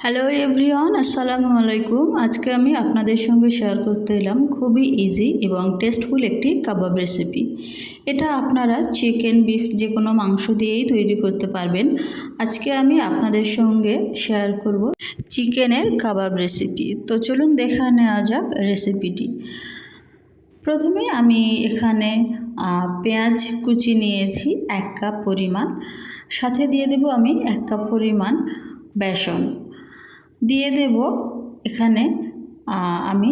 Hello everyone, আসসালামু আলাইকুম। আজকে আমি আপনাদের সঙ্গে শেয়ার করতে এলাম খুবই ইজি এবং টেস্টফুল একটি কাবাব রেসিপি। এটা আপনারা চিকেন, বিফ যে কোনো মাংস দিয়েই তৈরি করতে পারবেন। আজকে আমি আপনাদের সঙ্গে শেয়ার করব চিকেনের কাবাব রেসিপি। তো চলুন দেখা নেওয়া যাক রেসিপিটি। প্রথমে আমি এখানে পেঁয়াজ কুচি নিয়েছি 1 কাপ পরিমাণ, সাথে দিয়ে দেব আমি 1 কাপ পরিমাণ বেসন, দিয়ে দেব এখানে আমি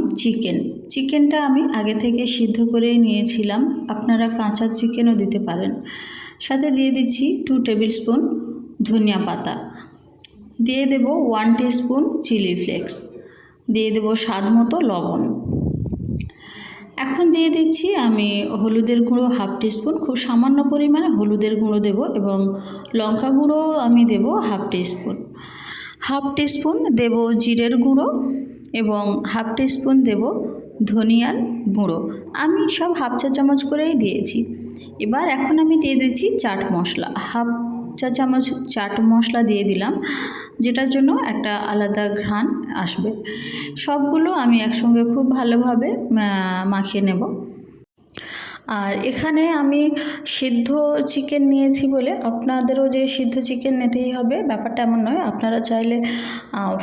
চিকেনটা আমি আগে থেকে সিদ্ধ করে নিয়েছিলাম, আপনারা কাঁচা চিকেনও দিতে পারেন। সাথে দিয়ে দিচ্ছি 2 টেবিল স্পুন ধনিয়া পাতা, দিয়ে দেব 1 টিস্পুন চিলি ফ্লেক্স, দিয়ে দেব স্বাদ মতো লবণ। এখন দিয়ে দিচ্ছি আমি হলুদের গুঁড়ো 1/2 টিস্পুন, খুব সামান্য পরিমাণে হলুদের গুঁড়ো দেব, এবং লঙ্কা গুঁড়ো আমি দেব 1/2 টিস্পুন। 1/2 টিস্পুন দেব জিরের গুঁড়ো এবং 1/2 টিস্পুন দেব ধনিয়ার গুঁড়ো। আমি সব 1/2 চা চামচ করেই দিয়েছি। এবার এখন আমি দিয়ে দিচ্ছি চাট মশলা, 1/2 চা চামচ চাট মশলা দিয়ে দিলাম, যেটার জন্য একটা আলাদা ঘ্রাণ আসবে। সবগুলো আমি একসঙ্গে খুব ভালোভাবে মাখিয়ে নেব। আর এখানে আমি সিদ্ধ চিকেন নিয়েছি বলে আপনাদেরও যে সিদ্ধ চিকেন নিতেই হবে ব্যাপারটা এমন নয়, আপনারা চাইলে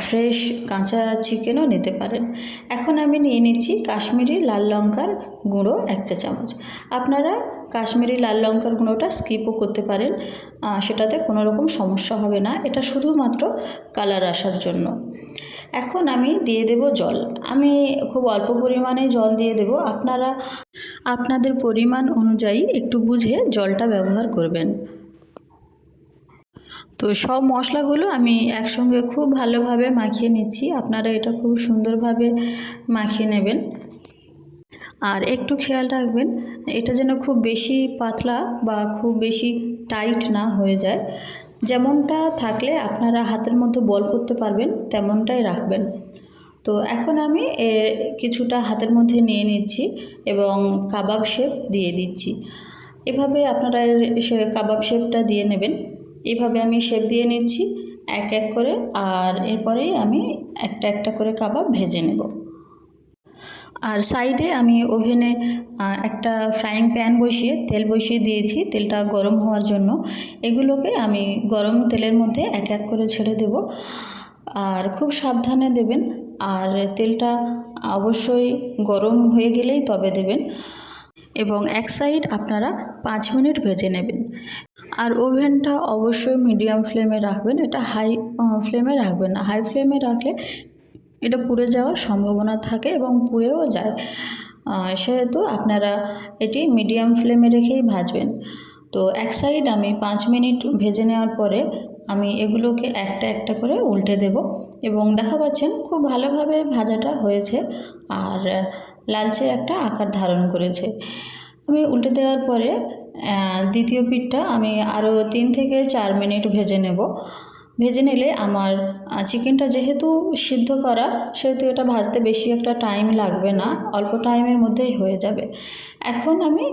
ফ্রেশ কাঁচা চিকেনও নিতে পারেন। এখন আমি নিয়ে নিচ্ছি কাশ্মীরি লাল লঙ্কার গুঁড়ো 1 চা চামচ। আপনারা কাশ্মীরি লাল লঙ্কার গুঁড়োটা স্কিপও করতে পারেন, সেটাতে কোনো রকম সমস্যা হবে না, এটা শুধুমাত্র কালার আসার জন্য। এখন আমি দিয়ে দেব জল, আমি খুব অল্প পরিমাণে জল দিয়ে দেব, আপনারা আপনাদের পরিমাণ অনুযায়ী একটু বুঝে জলটা ব্যবহার করবেন। তো সব মশলাগুলো আমি একসঙ্গে খুব ভালোভাবে মাখিয়ে নিচ্ছি, আপনারা এটা খুব সুন্দরভাবে মাখিয়ে নেবেন। আর একটু খেয়াল রাখবেন এটা যেন খুব বেশি পাতলা বা খুব বেশি টাইট না হয়ে যায়, যেমনটা থাকলে আপনারা হাতের মধ্যে বল করতে পারবেন তেমনটাই রাখবেন। তো এখন আমি কিছুটা হাতের মধ্যে নিয়ে নিচ্ছি এবং কাবাব শেপ দিয়ে দিচ্ছি। এভাবে আপনারা কাবাব শেপটা দিয়ে নেবেন। এভাবে আমি শেপ দিয়ে নিচ্ছি এক এক করে, আর এরপরেই আমি একটা একটা করে কাবাব ভেজে নেব। আর সাইডে আমি ওভেনে একটা ফ্রাইং প্যান বসিয়ে তেল বসিয়ে দিয়েছি, তেলটা গরম হওয়ার জন্য। এগুলোকে আমি গরম তেলের মধ্যে এক এক করে ছেড়ে দেব, আর খুব সাবধানে দেবেন, আর তেলটা অবশ্যই গরম হয়ে গেলেই তবে দেবেন, এবং এক সাইড আপনারা 5 মিনিট ভেজে নেবেন। আর ওভেনটা অবশ্যই মিডিয়াম ফ্লেমে রাখবেন, এটা হাই ফ্লেমে রাখবেন না, হাই ফ্লেমে রাখলে এটা পুড়ে যাওয়ার সম্ভাবনা থাকে এবং পুড়েও যায়, সেহেতু আপনারা এটি মিডিয়াম ফ্লেমে রেখেই ভাজবেন। তো এক সাইড আমি 5 মিনিট ভেজে নেওয়ার পরে আমি এগুলোকে একটা একটা করে উল্টে দেব, এবং দেখা পাচ্ছেন খুব ভালোভাবে ভাজাটা হয়েছে আর লালচে একটা আকার ধারণ করেছে। আমি উল্টে দেওয়ার পরে দ্বিতীয় পিঠটা আমি আরও 3 থেকে 4 মিনিট ভেজে নেব। ভেজে নিলে আমার চিকেনটা যেহেতু সিদ্ধ করা, সেহেতু এটা ভাজতে বেশি একটা টাইম লাগবে না, অল্প টাইমের মধ্যেই হয়ে যাবে। এখন আমি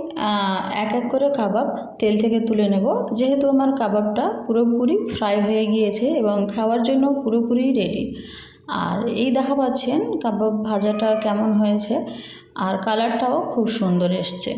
এক এক করে কাবাব তেল থেকে তুলে নেব, যেহেতু আমার কাবাবটা পুরোপুরি ফ্রাই হয়ে গিয়েছে এবং খাওয়ার জন্য পুরোপুরি রেডি। আর এই দেখা পাচ্ছেন কাবাব ভাজাটা কেমন হয়েছে, আর কালারটাও খুব সুন্দর এসছে।